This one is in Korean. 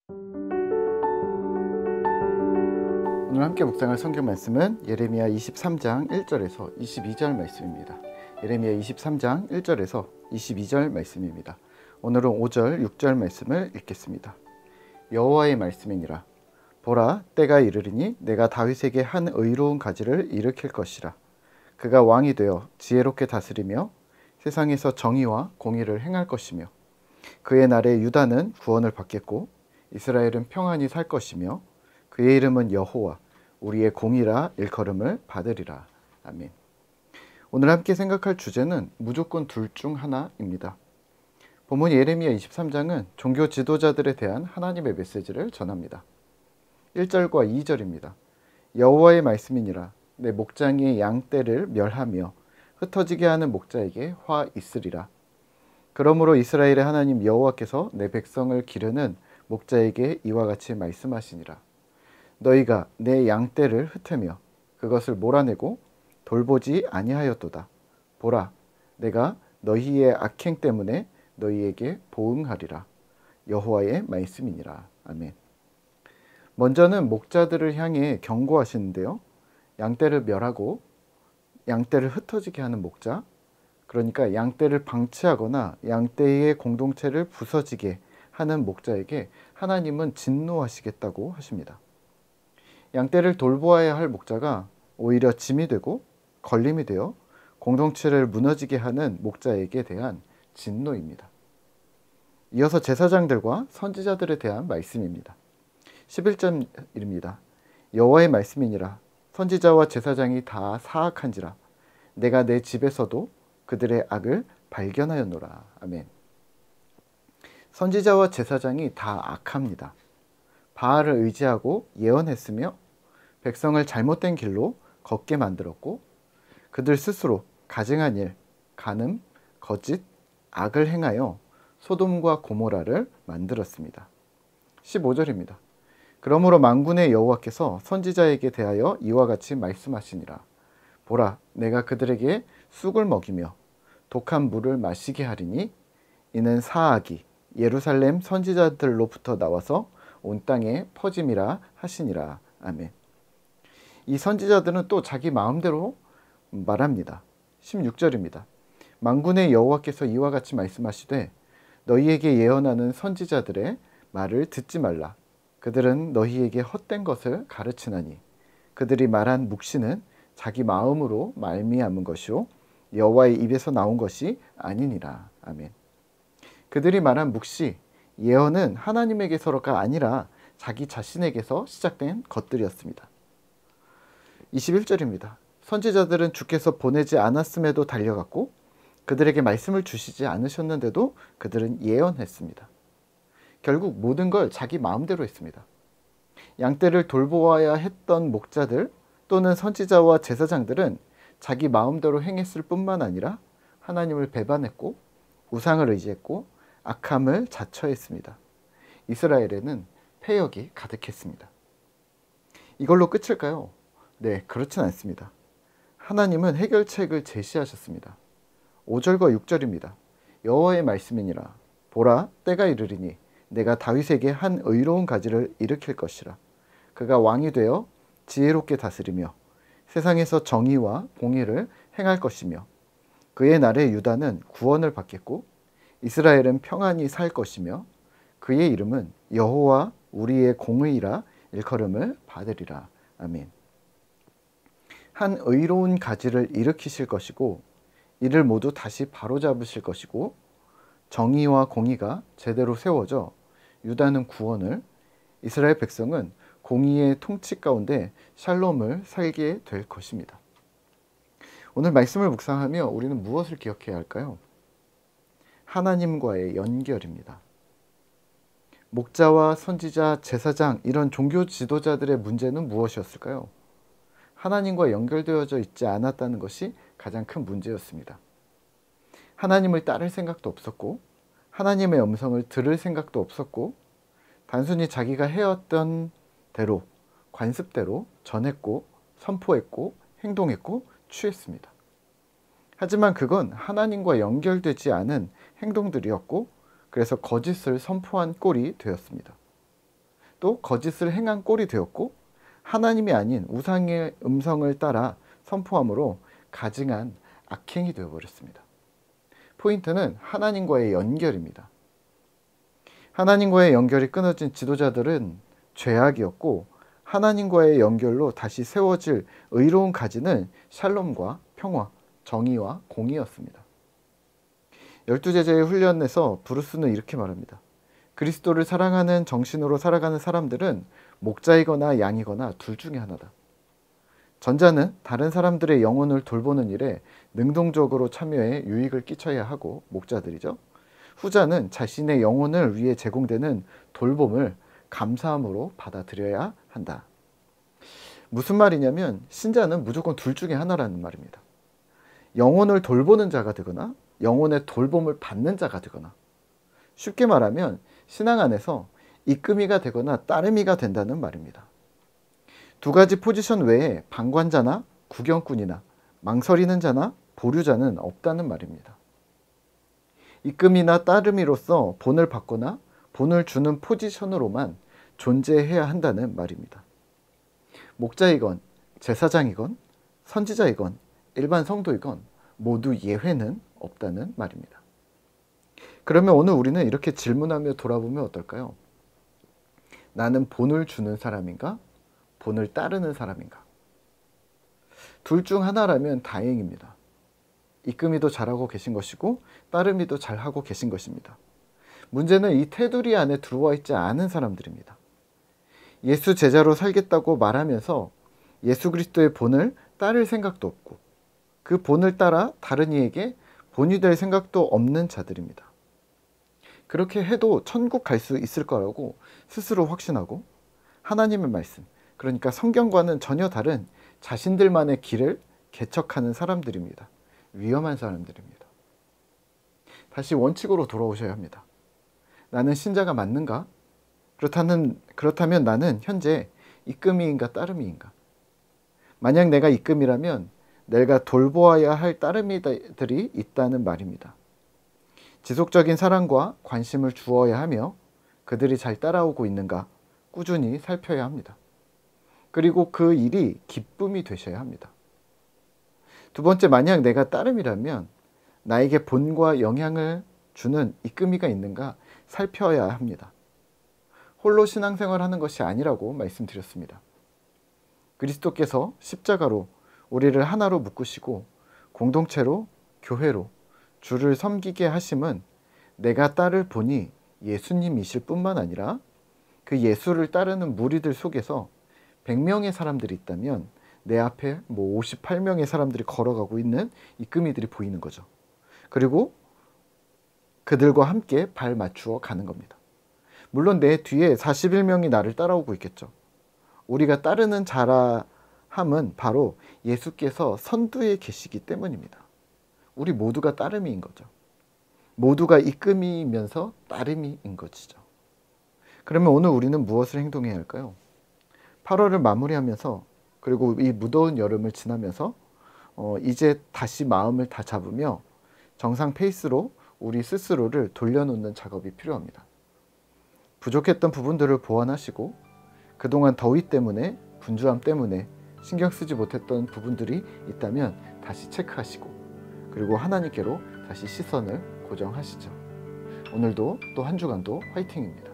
오늘 함께 묵상할 성경 말씀은 예레미야 23장 1절에서 22절 말씀입니다. 예레미야 23장 1절에서 22절 말씀입니다. 오늘은 5절, 6절 말씀을 읽겠습니다. 여호와의 말씀이니라. 보라, 때가 이르리니 내가 다윗에게 한 의로운 가지를 일으킬 것이라. 그가 왕이 되어 지혜롭게 다스리며 세상에서 정의와 공의를 행할 것이며 그의 날에 유다는 구원을 받겠고 이스라엘은 평안히 살 것이며 그의 이름은 여호와 우리의 공이라 일컬음을 받으리라. 아멘. 오늘 함께 생각할 주제는 무조건 둘 중 하나입니다. 본문 예레미야 23장은 종교 지도자들에 대한 하나님의 메시지를 전합니다. 1절과 2절입니다. 여호와의 말씀이니라. 내 목장의 양떼를 멸하며 흩어지게 하는 목자에게 화 있으리라. 그러므로 이스라엘의 하나님 여호와께서 내 백성을 기르는 목자에게 이와 같이 말씀하시니라. 너희가 내 양떼를 흩으며 그것을 몰아내고 돌보지 아니하였도다. 보라, 내가 너희의 악행 때문에 너희에게 보응하리라. 여호와의 말씀이니라. 아멘. 먼저는 목자들을 향해 경고하시는데요. 양떼를 멸하고 양떼를 흩어지게 하는 목자, 그러니까 양떼를 방치하거나 양떼의 공동체를 부서지게 하는 목자에게 하나님은 진노하시겠다고 하십니다. 양떼를 돌보아야 할 목자가 오히려 짐이 되고 걸림이 되어 공동체를 무너지게 하는 목자에게 대한 진노입니다. 이어서 제사장들과 선지자들에 대한 말씀입니다. 11절입니다. 여호와의 말씀이니라. 선지자와 제사장이 다 사악한지라. 내가 내 집에서도 그들의 악을 발견하였노라. 아멘. 선지자와 제사장이 다 악합니다. 바알을 의지하고 예언했으며 백성을 잘못된 길로 걷게 만들었고 그들 스스로 가증한 일, 간음, 거짓, 악을 행하여 소돔과 고모라를 만들었습니다. 15절입니다. 그러므로 만군의 여호와께서 선지자에게 대하여 이와 같이 말씀하시니라. 보라, 내가 그들에게 쑥을 먹이며 독한 물을 마시게 하리니 이는 사악이 예루살렘 선지자들로부터 나와서 온 땅에 퍼짐이라 하시니라. 아멘. 이 선지자들은 또 자기 마음대로 말합니다. 16절입니다. 만군의 여호와께서 이와 같이 말씀하시되 너희에게 예언하는 선지자들의 말을 듣지 말라. 그들은 너희에게 헛된 것을 가르치나니 그들이 말한 묵시는 자기 마음으로 말미암은 것이요 여호와의 입에서 나온 것이 아니니라. 아멘. 그들이 말한 묵시, 예언은 하나님에게서가 아니라 자기 자신에게서 시작된 것들이었습니다. 21절입니다. 선지자들은 주께서 보내지 않았음에도 달려갔고 그들에게 말씀을 주시지 않으셨는데도 그들은 예언했습니다. 결국 모든 걸 자기 마음대로 했습니다. 양떼를 돌보아야 했던 목자들 또는 선지자와 제사장들은 자기 마음대로 행했을 뿐만 아니라 하나님을 배반했고 우상을 의지했고 악함을 자처했습니다. 이스라엘에는 패역이 가득했습니다. 이걸로 끝일까요? 네, 그렇진 않습니다. 하나님은 해결책을 제시하셨습니다. 5절과 6절입니다. 여호와의 말씀이니라. 보라, 때가 이르리니 내가 다윗에게 한 의로운 가지를 일으킬 것이라. 그가 왕이 되어 지혜롭게 다스리며 세상에서 정의와 공의를 행할 것이며 그의 날에 유다는 구원을 받겠고 이스라엘은 평안히 살 것이며 그의 이름은 여호와 우리의 공의라 일컬음을 받으리라. 아멘. 한 의로운 가지를 일으키실 것이고 이를 모두 다시 바로잡으실 것이고 정의와 공의가 제대로 세워져 유다는 구원을, 이스라엘 백성은 공의의 통치 가운데 샬롬을 살게 될 것입니다. 오늘 말씀을 묵상하며 우리는 무엇을 기억해야 할까요? 하나님과의 연결입니다. 목자와 선지자, 제사장 이런 종교 지도자들의 문제는 무엇이었을까요? 하나님과 연결되어져 있지 않았다는 것이 가장 큰 문제였습니다. 하나님을 따를 생각도 없었고 하나님의 음성을 들을 생각도 없었고 단순히 자기가 해왔던 대로 관습대로 전했고 선포했고 행동했고 취했습니다. 하지만 그건 하나님과 연결되지 않은 행동들이었고 그래서 거짓을 선포한 꼴이 되었습니다. 또 거짓을 행한 꼴이 되었고 하나님이 아닌 우상의 음성을 따라 선포함으로 가증한 악행이 되어버렸습니다. 포인트는 하나님과의 연결입니다. 하나님과의 연결이 끊어진 지도자들은 죄악이었고 하나님과의 연결로 다시 세워질 의로운 가지는 샬롬과 평화, 정의와 공의였습니다. 12제자의 훈련에서 브루스는 이렇게 말합니다. 그리스도를 사랑하는 정신으로 살아가는 사람들은 목자이거나 양이거나 둘 중에 하나다. 전자는 다른 사람들의 영혼을 돌보는 일에 능동적으로 참여해 유익을 끼쳐야 하고 목자들이죠. 후자는 자신의 영혼을 위해 제공되는 돌봄을 감사함으로 받아들여야 한다. 무슨 말이냐면 신자는 무조건 둘 중에 하나라는 말입니다. 영혼을 돌보는 자가 되거나 영혼의 돌봄을 받는 자가 되거나, 쉽게 말하면 신앙 안에서 이끄미가 되거나 따르미가 된다는 말입니다. 두 가지 포지션 외에 방관자나 구경꾼이나 망설이는 자나 보류자는 없다는 말입니다. 이끄미나 따르미로서 본을 받거나 본을 주는 포지션으로만 존재해야 한다는 말입니다. 목자이건 제사장이건 선지자이건 일반 성도이건 모두 예외는 없다는 말입니다. 그러면 오늘 우리는 이렇게 질문하며 돌아보면 어떨까요? 나는 본을 주는 사람인가? 본을 따르는 사람인가? 둘 중 하나라면 다행입니다. 이끄미도 잘하고 계신 것이고 따르미도 잘하고 계신 것입니다. 문제는 이 테두리 안에 들어와 있지 않은 사람들입니다. 예수 제자로 살겠다고 말하면서 예수 그리스도의 본을 따를 생각도 없고 그 본을 따라 다른 이에게 본이 될 생각도 없는 자들입니다. 그렇게 해도 천국 갈 수 있을 거라고 스스로 확신하고 하나님의 말씀, 그러니까 성경과는 전혀 다른 자신들만의 길을 개척하는 사람들입니다. 위험한 사람들입니다. 다시 원칙으로 돌아오셔야 합니다. 나는 신자가 맞는가? 그렇다면 나는 현재 이끄미인가 따르미인가? 만약 내가 이끄미라면 내가 돌보아야 할 따르미들이 있다는 말입니다. 지속적인 사랑과 관심을 주어야 하며 그들이 잘 따라오고 있는가 꾸준히 살펴야 합니다. 그리고 그 일이 기쁨이 되셔야 합니다. 두 번째, 만약 내가 따름이라면 나에게 본과 영향을 주는 이끄미가 있는가 살펴야 합니다. 홀로 신앙생활하는 것이 아니라고 말씀드렸습니다. 그리스도께서 십자가로 우리를 하나로 묶으시고 공동체로, 교회로 주를 섬기게 하심은 내가 따를 본이 예수님이실 뿐만 아니라 그 예수를 따르는 무리들 속에서 100명의 사람들이 있다면 내 앞에 58명의 사람들이 걸어가고 있는 이끄미들이 보이는 거죠. 그리고 그들과 함께 발 맞추어 가는 겁니다. 물론 내 뒤에 41명이 나를 따라오고 있겠죠. 우리가 따르는 자라함은 바로 예수께서 선두에 계시기 때문입니다. 우리 모두가 따름이인 거죠. 모두가 이끄미이면서 따름이인 것이죠. 그러면 오늘 우리는 무엇을 행동해야 할까요? 8월을 마무리하면서 그리고 이 무더운 여름을 지나면서 이제 다시 마음을 다 잡으며 정상 페이스로 우리 스스로를 돌려놓는 작업이 필요합니다. 부족했던 부분들을 보완하시고 그동안 더위 때문에 분주함 때문에 신경 쓰지 못했던 부분들이 있다면 다시 체크하시고 그리고 하나님께로 다시 시선을 고정하시죠. 오늘도 또 한 주간도 화이팅입니다.